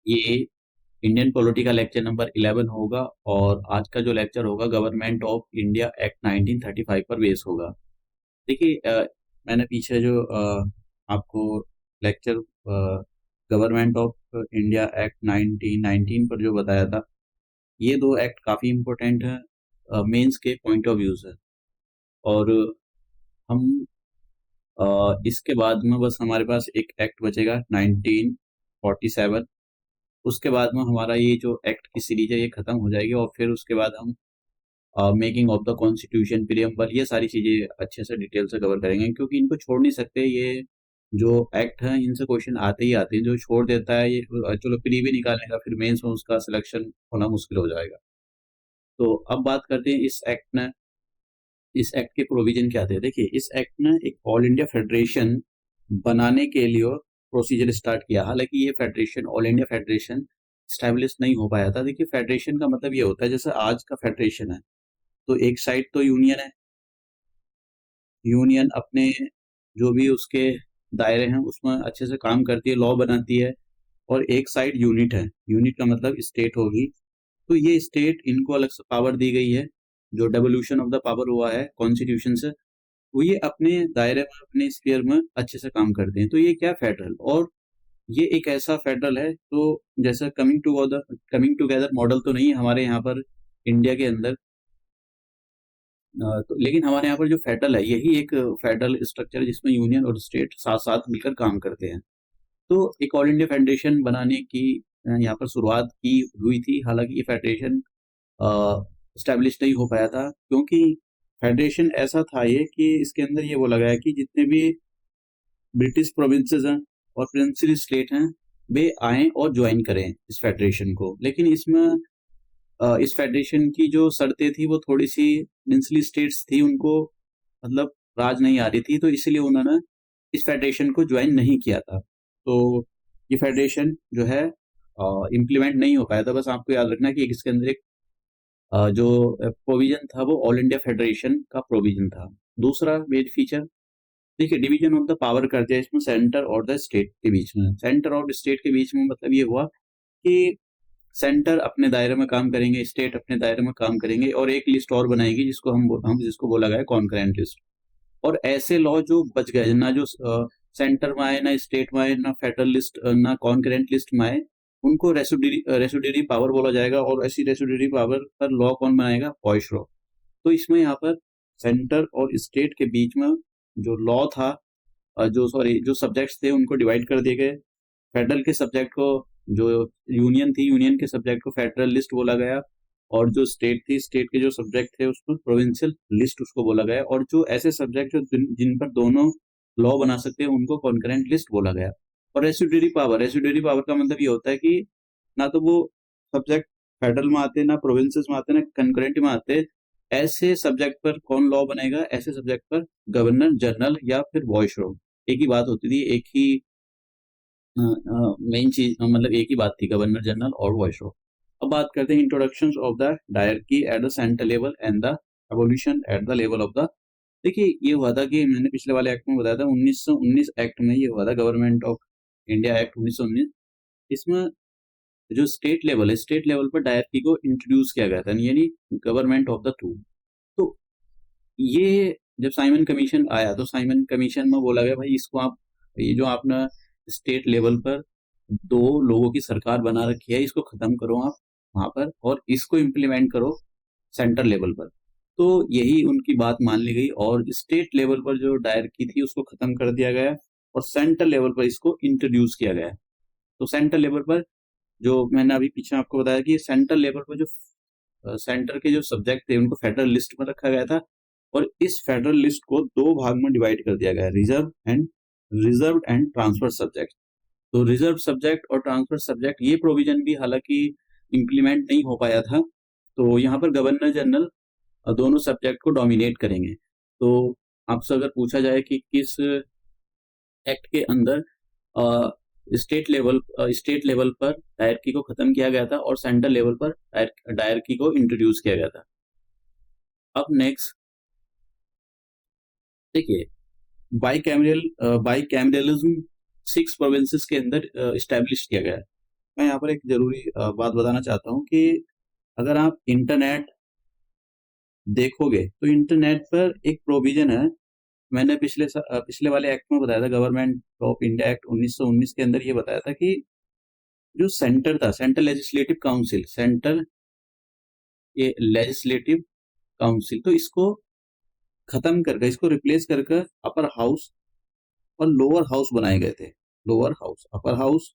ये Indian polity का lecture number 11 होगा और आज का जो लेक्चर होगा गवर्नमेंट ऑफ इंडिया एक्ट 1935 पर बेस होगा। देखिए मैंने पीछे जो आपको lecture government of India act 1919 पर जो बताया था, ये दो एक्ट काफ़ी इम्पोर्टेंट है मेंस के पॉइंट ऑफ व्यू से। और हम इसके बाद में बस हमारे पास एक एक्ट बचेगा 1947। उसके बाद में हमारा ये जो एक्ट की सीरीज है ये खत्म हो जाएगी और फिर उसके बाद हम making of the constitution preamble ये सारी चीज़ें अच्छे से डिटेल से कवर करेंगे, क्योंकि इनको छोड़ नहीं सकते। ये जो एक्ट है इनसे क्वेश्चन आते ही आते हैं। जो छोड़ देता है ये चलो प्री भी निकालेगा, फिर मेंस में उसका सिलेक्शन होना मुश्किल हो जाएगा। तो अब बात करते हैं इस एक्ट के प्रोविजन क्या थे। देखिए इस एक्ट ने एक ऑल इंडिया फेडरेशन बनाने के लिए प्रोसीजर स्टार्ट किया। हालांकि ये federation all India federation establish नहीं हो पाया था। देखिए फेडरेशन का मतलब ये होता है जैसे आज का फेडरेशन है, तो एक साइड तो यूनियन है, यूनियन अपने जो भी उसके दायरे हैं उसमें अच्छे से काम करती है, लॉ बनाती है। और एक साइड यूनिट है, यूनिट का मतलब स्टेट होगी। तो ये स्टेट इनको अलग से पावर दी गई है। जो डेवोल्यूशन ऑफ द पावर हुआ है कॉन्स्टिट्यूशन से, वो ये अपने दायरे में अपने स्फीयर में अच्छे से काम करते हैं। तो ये क्या फेडरल, और ये एक ऐसा फेडरल है तो जैसा कमिंग टुगेदर मॉडल तो नहीं है हमारे यहाँ पर इंडिया के अंदर। तो लेकिन हमारे यहाँ पर जो फेडरल है यही एक फेडरल स्ट्रक्चर है जिसमें यूनियन और स्टेट साथ साथ मिलकर काम करते हैं। तो एक ऑल इंडिया फेडरेशन बनाने की यहाँ पर शुरुआत की हुई थी। हालांकि ये फेडरेशन स्टैब्लिश नहीं हो पाया था, क्योंकि फेडरेशन ऐसा था ये कि इसके अंदर ये बोला गया है कि जितने भी ब्रिटिश प्रोविंसेस हैं और प्रिंसिपल स्टेट हैं वे आएं और ज्वाइन करें इस फेडरेशन को। लेकिन इसमें इस फेडरेशन की जो शर्तें थी वो थोड़ी सी प्रिंसली स्टेट्स थी, उनको मतलब राज नहीं आ रही थी, तो इसलिए उन्होंने इस फेडरेशन को ज्वाइन नहीं किया था। तो ये फेडरेशन जो है इम्प्लीमेंट नहीं हो पाया था। बस आपको याद रखना कि इसके अंदर एक जो प्रोविजन था वो ऑल इंडिया फेडरेशन का प्रोविजन था। दूसरा मेन फीचर, देखिए डिवीजन ऑफ द पावर कर दिया इसमें सेंटर और द स्टेट के बीच में। सेंटर और स्टेट के बीच में मतलब ये हुआ कि सेंटर अपने दायरे में काम करेंगे, स्टेट अपने दायरे में काम करेंगे, और एक लिस्ट और बनाएगी जिसको हम जिसको बोला गया कॉन्करेंट लिस्ट। और ऐसे लॉ जो बच गए, ना जो सेंटर में आए, ना स्टेट में आए, ना फेडरल लिस्ट, ना कॉन्करेंट लिस्ट में आए, उनको रेसिड्यूरी पावर बोला जाएगा। और ऐसी रेसिड्यूरी पावर पर लॉ कौन बनाएगा? वाइसरॉय। तो इसमें यहाँ पर सेंटर और स्टेट के बीच में जो लॉ था, जो सब्जेक्ट्स थे उनको डिवाइड कर दिए गए। फेडरल के सब्जेक्ट को, जो यूनियन थी यूनियन के सब्जेक्ट को फेडरल लिस्ट बोला गया, और जो स्टेट थी स्टेट के जो सब्जेक्ट थे उसको प्रोविंशियल लिस्ट उसको बोला गया, और जो ऐसे सब्जेक्ट जो जिन पर दोनों लॉ बना सकते हैं उनको कॉन्करेंट लिस्ट बोला गया। और रेसिड्यूरी पावर का मतलब ये होता है कि ना तो वो सब्जेक्ट फेडरल में आते, ना प्रोविंसेस में आते, ना कंकरेंट में आते। ऐसे सब्जेक्ट पर कौन लॉ बनेगा? ऐसे सब्जेक्ट पर गवर्नर जनरल या फिर वाइसरॉय। एक ही बात होती थी, एक ही मेन चीज, मतलब एक ही बात थी, गवर्नर जनरल और वाइसरॉय। अब बात करते हैं introduction of the dyarchy at the centre level and the evolution at the level of the. देखिए ये हुआ था कि मैंने पिछले वाले एक्ट में बताया था 1919 एक्ट में ये हुआ था, गवर्नमेंट ऑफ इंडिया एक्ट 1919। इसमें जो स्टेट लेवल है, स्टेट लेवल पर डायरकी को इंट्रोड्यूस किया गया था, यानी गवर्नमेंट ऑफ द टू। तो ये जब साइमन कमीशन आया तो साइमन कमीशन में बोला गया भाई इसको आप, ये जो आपने स्टेट लेवल पर दो लोगों की सरकार बना रखी है इसको खत्म करो आप वहां पर, और इसको इम्प्लीमेंट करो सेंटर लेवल पर। तो यही उनकी बात मान ली गई और स्टेट लेवल पर जो डायरकी थी उसको खत्म कर दिया गया और सेंटर लेवल पर इसको इंट्रोड्यूस किया गया। तो सेंटर लेवल पर जो मैंने अभी पीछे आपको बताया कि सेंट्रल लेवल पर जो सेंटर के जो सब्जेक्ट थे उनको फेडरल लिस्ट में रखा गया था, और इस फेडरल लिस्ट को दो भाग में डिवाइड कर दिया गया, रिजर्व एंड ट्रांसफर सब्जेक्ट। तो रिजर्व सब्जेक्ट और ट्रांसफर सब्जेक्ट ये प्रोविजन भी हालांकि इंप्लीमेंट नहीं हो पाया था। तो यहाँ पर गवर्नर जनरल दोनों सब्जेक्ट को डोमिनेट करेंगे। तो आपसे अगर पूछा जाए कि किस एक्ट के अंदर स्टेट लेवल पर डायरकी को खत्म किया गया था और सेंट्रल लेवल पर डायरकी को इंट्रोड्यूस किया गया था। अब नेक्स्ट देखिए, बाई कैमरलिज्म 6 प्रोविंसेस के अंदर स्टैब्लिश किया गया है। मैं यहाँ पर एक ज़रूरी बात बताना चाहता हूँ कि अगर आप इंटरनेट देखोगे, तो इंटरनेट पर एक प्रोविज़न है, मैंने पिछले वाले एक्ट में बताया था, गवर्नमेंट ऑफ इंडिया एक्ट 1919 के अंदर ये बताया था कि जो सेंटर था, सेंट्रल लेजिस्लेटिव काउंसिल, तो इसको खत्म करके, इसको रिप्लेस करके अपर हाउस और लोअर हाउस बनाए गए थे। लोअर हाउस, अपर हाउस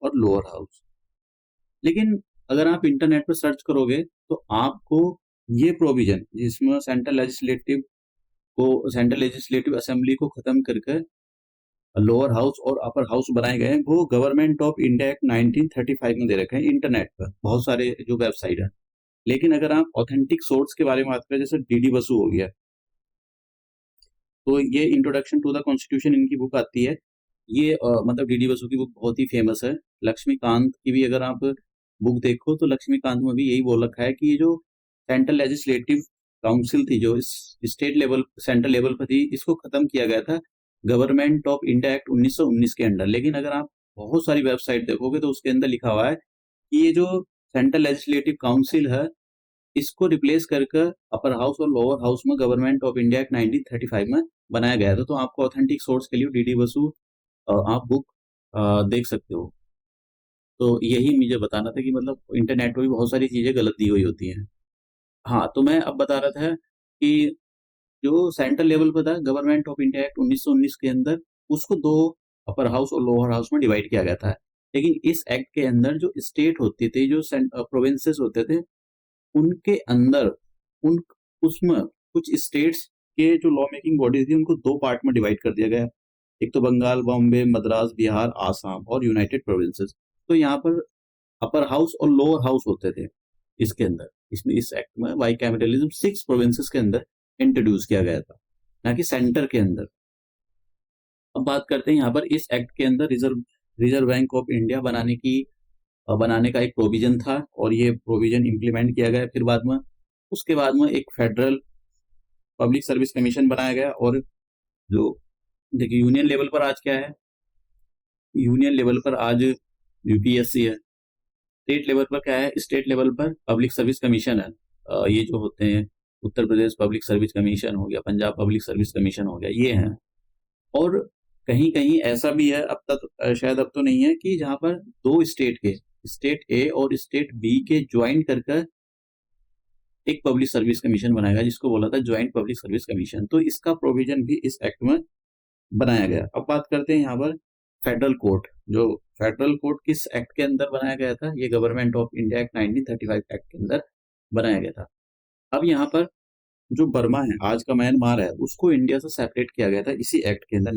और लोअर हाउस। लेकिन अगर आप इंटरनेट पर सर्च करोगे तो आपको ये प्रोविजन, जिसमें सेंट्रल लेजिस्लेटिव असेंबली को खत्म करके लोअर हाउस और अपर हाउस बनाए गए हैं, वो गवर्नमेंट ऑफ इंडिया एक्ट 1935 में दे रखे हैं इंटरनेट पर, बहुत सारे जो वेबसाइट है। लेकिन अगर आप ऑथेंटिक सोर्स के बारे में बात करें, जैसे डीडी बसु हो गया, तो ये इंट्रोडक्शन टू द कॉन्स्टिट्यूशन इनकी बुक आती है। ये मतलब डीडी बसु की बुक बहुत ही फेमस है। लक्ष्मीकांत की भी अगर आप बुक देखो तो लक्ष्मीकांत में भी यही बोल रखा है कि ये जो सेंट्रल लेजिस्लेटिव काउंसिल थी, जो स्टेट लेवल सेंट्रल लेवल पर थी, इसको खत्म किया गया था गवर्नमेंट ऑफ इंडिया एक्ट 1919 के अंडर। लेकिन अगर आप बहुत सारी वेबसाइट देखोगे तो उसके अंदर लिखा हुआ है कि ये जो सेंट्रल लेजिस्लेटिव काउंसिल है, इसको रिप्लेस करके अपर हाउस और लोअर हाउस में गवर्नमेंट ऑफ इंडिया एक्ट 1935 में बनाया गया था। तो आपको ऑथेंटिक सोर्स के लिए डीडी बसु आप बुक देख सकते हो। तो यही मुझे बताना था कि मतलब इंटरनेट पर भी बहुत सारी चीज़ें गलत दी हुई होती हैं। हाँ, तो मैं अब बता रहा था कि जो सेंट्रल लेवल पर था, गवर्नमेंट ऑफ इंडिया एक्ट 1919 के अंदर, उसको 2 अपर हाउस और लोअर हाउस में डिवाइड किया गया था। लेकिन इस एक्ट के अंदर जो स्टेट होती थी, जो प्रोविंसेस होते थे, उनके अंदर उन उसमें कुछ स्टेट्स के जो लॉ मेकिंग बॉडीज थी, उनको 2 पार्ट में डिवाइड कर दिया गया। एक तो बंगाल, बॉम्बे, मद्रास, बिहार, आसाम और यूनाइटेड प्रोविंसेस। तो यहाँ पर अपर हाउस और लोअर हाउस होते थे इसके अंदर। इसमें इस एक्ट में बाइकैमेरलिज्म 6 प्रोविंसेस के अंदर इंट्रोड्यूस किया गया था, ना कि सेंटर के अंदर। अब बात करते हैं यहाँ पर इस एक्ट के अंदर रिजर्व बैंक ऑफ इंडिया बनाने का एक प्रोविजन था, और ये प्रोविजन इम्प्लीमेंट किया गया। फिर उसके बाद में एक फेडरल पब्लिक सर्विस कमीशन बनाया गया। और जो देखिए यूनियन लेवल पर आज क्या है, यूनियन लेवल पर आज यूपीएससी है। स्टेट लेवल पर क्या है, स्टेट लेवल पर पब्लिक सर्विस कमीशन है। ये जो होते हैं, Uttar Pradesh public service commission हो गया, पंजाब पब्लिक सर्विस कमीशन हो गया, ये हैं। और कहीं कहीं ऐसा भी है, अब तक शायद अब तो नहीं है, कि जहाँ पर 2 स्टेट के, स्टेट ए और स्टेट बी के ज्वाइन कर एक पब्लिक सर्विस कमीशन बनाया गया, जिसको बोला था ज्वाइंट पब्लिक सर्विस कमीशन। तो इसका प्रोविजन भी इस एक्ट में बनाया गया। अब बात करते हैं यहाँ पर फेडरल कोर्ट। जो फेडरल कोर्ट किस एक्ट के अंदर बनाया गया था, ये government of India act 1935 act के अंदर बनाया गया था। अब यहाँ पर जो बर्मा है, आज का म्यांमार है, उसको इंडिया से सेपरेट किया गया था इसी एक्ट के अंदर।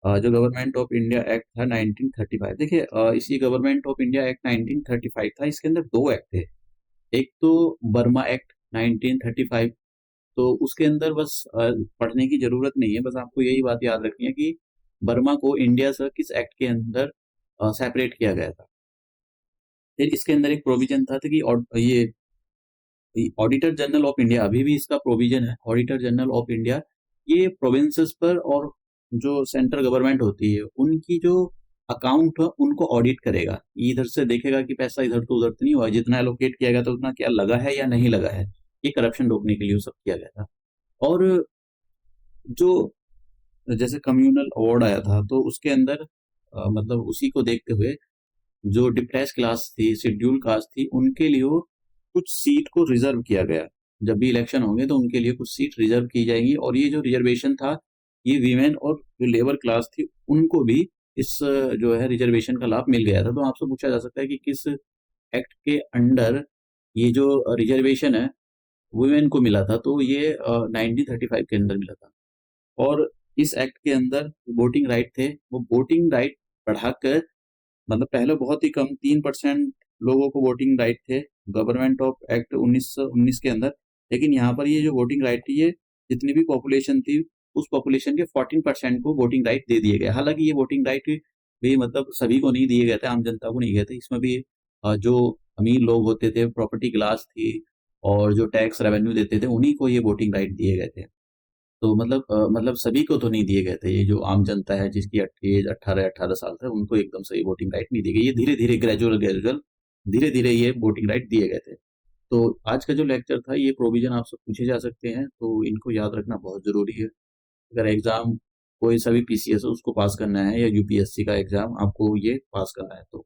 जो गवर्नमेंट ऑफ इंडिया एक्ट था 1935। देखिए इसी गवर्नमेंट ऑफ इंडिया एक्ट 1935 था, इसके अंदर 2 एक्ट थे। एक तो बर्मा एक्ट 1935, तो उसके अंदर बस पढ़ने की जरूरत नहीं है, बस आपको यही बात याद रखनी है कि बर्मा को इंडिया से किस एक्ट के अंदर सेपरेट किया गया था। फिर इसके अंदर एक प्रोविजन था कि ये ऑडिटर जनरल ऑफ इंडिया, अभी भी इसका प्रोविजन है, ऑडिटर जनरल ऑफ इंडिया, ये प्रोविंसेस पर और जो सेंट्रल गवर्नमेंट होती है, उनकी जो अकाउंट है उनको ऑडिट करेगा। इधर से देखेगा कि पैसा इधर तो उधर तो नहीं हुआ, जितना एलोकेट किया गया था उतना क्या लगा है या नहीं लगा है। ये करप्शन रोकने के लिए वो सब किया गया था। और जो जैसे कम्युनल अवार्ड आया था, तो उसके अंदर मतलब उसी को देखते हुए जो डिप्रेस क्लास थी, शेड्यूल कास्ट थी, उनके लिए कुछ सीट को रिजर्व किया गया। जब भी इलेक्शन होंगे तो उनके लिए कुछ सीट रिजर्व की जाएंगी। और ये जो रिजर्वेशन था, ये वीमेन और जो लेबर क्लास थी, उनको भी इस जो है रिजर्वेशन का लाभ मिल गया था। तो आपसे पूछा जा सकता है कि किस एक्ट के अंडर ये जो रिजर्वेशन है वुमेन को मिला था, तो ये 1935 के अंदर मिला था। और इस एक्ट के अंदर वोटिंग राइट थे, वो वोटिंग राइट बढ़ाकर, मतलब पहले बहुत ही कम 3% लोगों को वोटिंग राइट थे गवर्नमेंट ऑफ एक्ट 1919 के अंदर। लेकिन यहाँ पर ये जो वोटिंग राइट थी, ये जितनी भी पॉपुलेशन थी, उस पॉपुलेशन के 14% को वोटिंग राइट दे दिए गए। हालांकि ये वोटिंग राइट भी मतलब सभी को नहीं दिए गए थे, आम जनता को नहीं गए थे। इसमें भी जो अमीर लोग होते थे, प्रॉपर्टी क्लास थी, और जो टैक्स रेवेन्यू देते थे, उन्हीं को ये वोटिंग राइट दिए गए थे। तो मतलब सभी को तो नहीं दिए गए थे, ये जो आम जनता है जिसकी एज 18 साल था, उनको एकदम से वोटिंग राइट नहीं दी गई। ये धीरे-धीरे ग्रेजुअल धीरे-धीरे ये वोटिंग राइट दिए गए थे। तो आज का जो लेक्चर था, ये प्रोविज़न आपसे पूछे जा सकते हैं, तो इनको याद रखना बहुत ज़रूरी है। अगर एग्ज़ाम कोई सा भी पीसीएस हो उसको पास करना है या यूपीएससी का एग्ज़ाम आपको ये पास करना है तो।